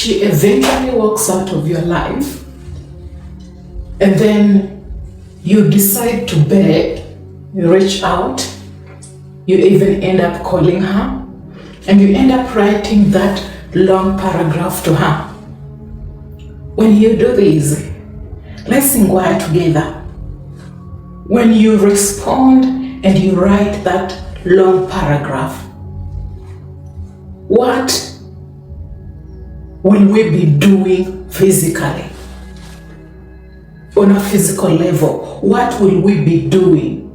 she eventually walks out of your life, and then you decide to beg, you reach out, you even end up calling her, and you end up writing that long paragraph to her. When you do this, let's inquire together. When you respond and you write that long paragraph, what will we be doing physically? On a physical level, what will we be doing?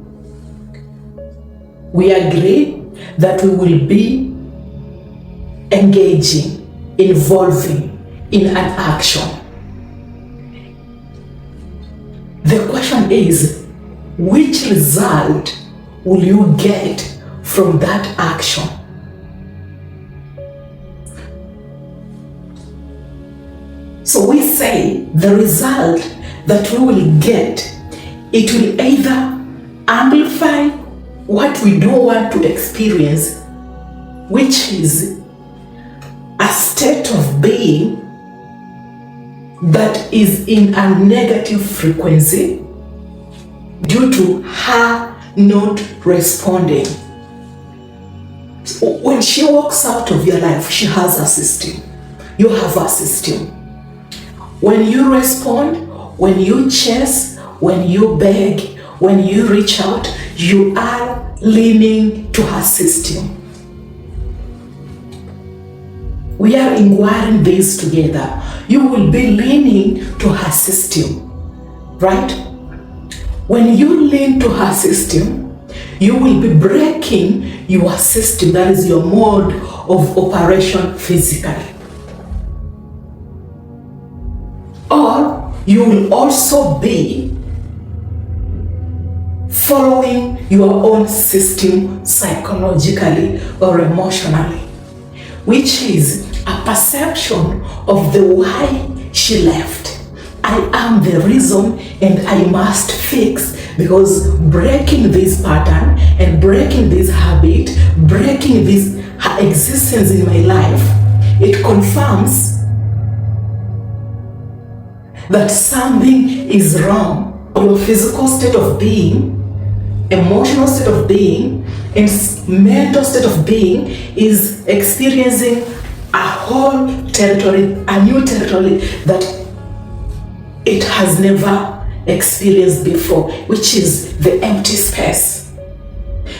We agree that we will be engaging, involving in an action. The question is, which result will you get from that action? So we say the result that we will get, it will either amplify what we don't want to experience, which is a state of being that is in a negative frequency due to her not responding. So when she walks out of your life, she has a system. You have a system. When you respond, when you chase, when you beg, when you reach out, you are leaning to her system. We are inquiring this together. You will be leaning to her system, right? When you lean to her system, you will be breaking your system, that is your mode of operation physically. Or you will also be following your own system psychologically or emotionally, which is a perception of the why she left. I am the reason and I must fix, because breaking this pattern and breaking this habit, breaking this her existence in my life, it confirms that something is wrong. Your physical state of being, emotional state of being, and mental state of being is experiencing a whole territory, a new territory that it has never experienced before, which is the empty space.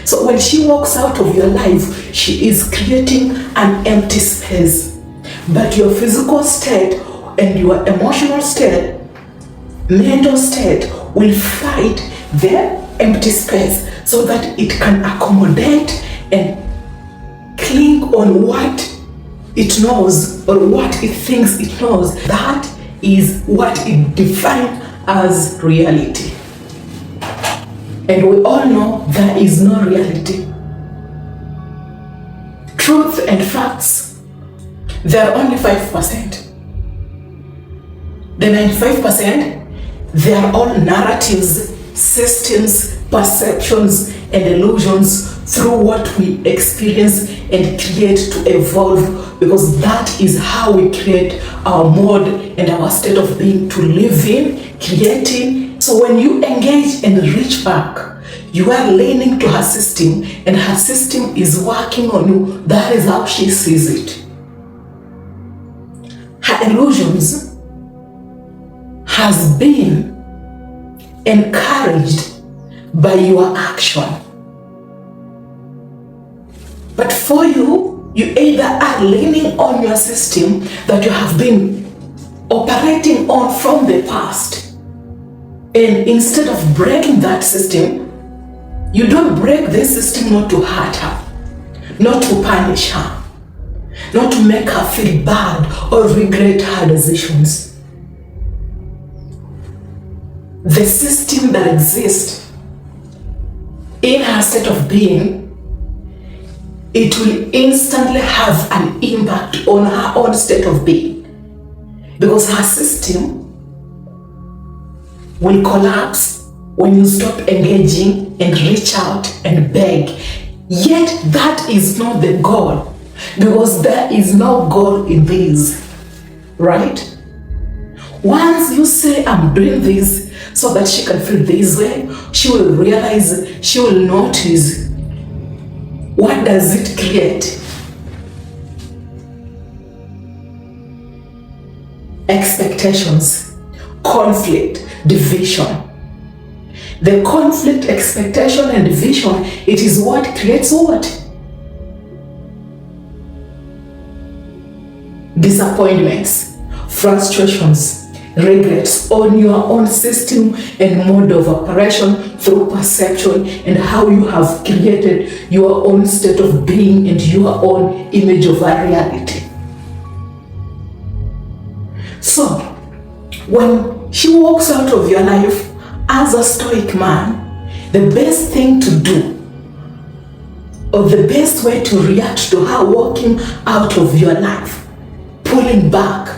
So when she walks out of your life, she is creating an empty space. But your physical state and your emotional state, mental state will fight the empty space so that it can accommodate and cling on what it knows or what it thinks it knows. That is what it defines as reality. And we all know there is no reality. Truth and facts, they are only 5%. The 95%, they are all narratives, systems, perceptions, and illusions through what we experience and create to evolve, because that is how we create our mode and our state of being to live in, creating. So when you engage and reach back, you are leaning to her system, and her system is working on you. That is how she sees it. Her illusions has been encouraged by your action. But for you, you either are leaning on your system that you have been operating on from the past, and instead of breaking that system, you don't break the system not to hurt her, not to punish her, not to make her feel bad or regret her decisions. The system that exists in her state of being, it will instantly have an impact on her own state of being, because her system will collapse when you stop engaging and reach out and beg. Yet that is not the goal, because there is no goal in this. right? Once you say, I'm doing this so that she can feel this way, she will realize, she will notice, what does it create? Expectations, conflict, division. The conflict, expectation, and division, it is what creates what? Disappointments, frustrations, regrets on your own system and mode of operation through perception and how you have created your own state of being and your own image of a reality. So, when she walks out of your life as a stoic man, the best thing to do, or the best way to react to her walking out of your life, pulling back,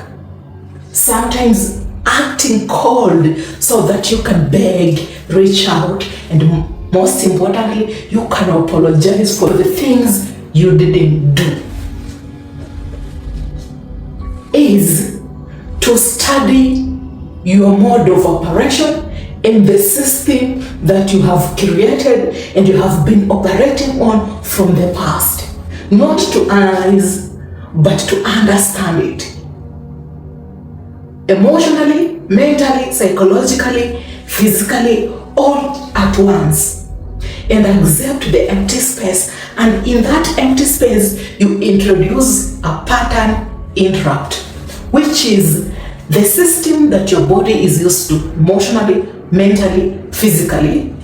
sometimes acting cold so that you can beg, reach out, and most importantly, you can apologize for the things you didn't do, is to study your mode of operation and the system that you have created and you have been operating on from the past. Not to analyze, but to understand it. Emotionally, mentally, psychologically, physically, all at once. And accept the empty space. And in that empty space, you introduce a pattern interrupt, which is the system that your body is used to emotionally, mentally, physically,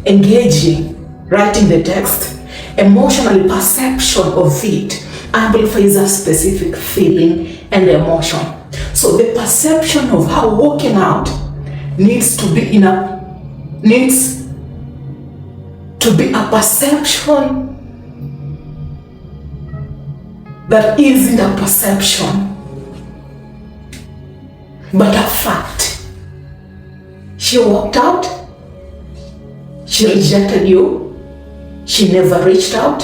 engaging, writing the text, emotionally, perception of it amplifies a specific feeling and emotion. So the perception of how walking out needs to be a perception that isn't a perception, but a fact. She walked out, she rejected you, she never reached out,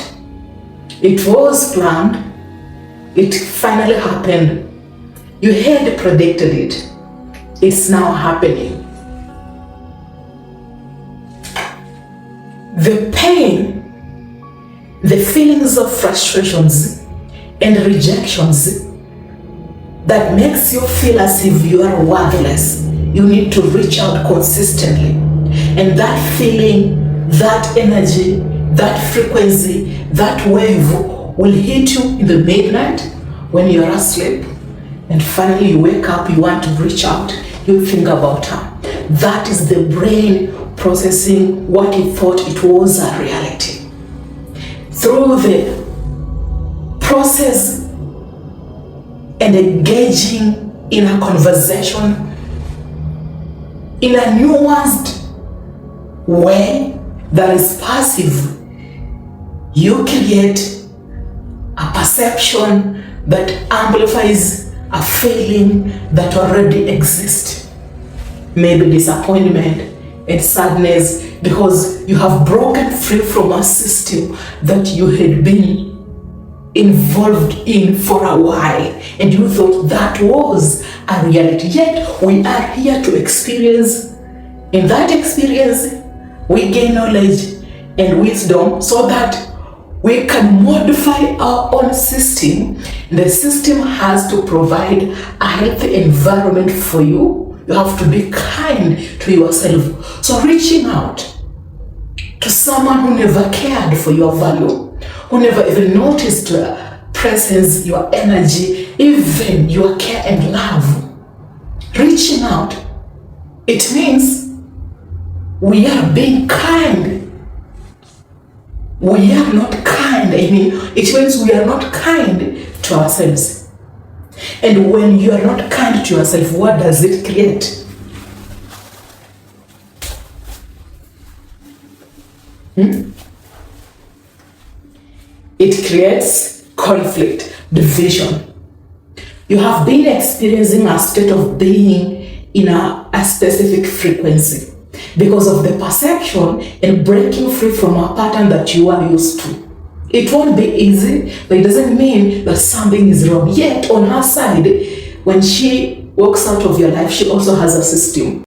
it was planned, it finally happened, you had predicted it, it's now happening. The pain, the feelings of frustrations and rejections that makes you feel as if you are worthless, you need to reach out consistently. And that feeling, that energy, that frequency, that wave will hit you in the midnight when you're asleep. And finally you wake up, you want to reach out, you think about her. That is the brain processing what it thought it was a reality. Through the process and engaging in a conversation in a nuanced way that is passive, you create a perception that amplifies a feeling that already exists. Maybe disappointment and sadness because you have broken free from a system that you had been involved in for a while and you thought that was a reality. Yet we are here to experience. In that experience, we gain knowledge and wisdom so that we can modify our own system. The system has to provide a healthy environment for you. You have to be kind to yourself. So reaching out to someone who never cared for your value, who never even noticed your presence, your energy, even your care and love. Reaching out, it means we are being kind. We are not kind. It means we are not kind to ourselves. And when you are not kind to yourself, what does it create? It creates conflict, division. You have been experiencing a state of being in a specific frequency because of the perception and breaking free from a pattern that you are used to. It won't be easy, but it doesn't mean that something is wrong. Yet on her side, when she walks out of your life, she also has a system.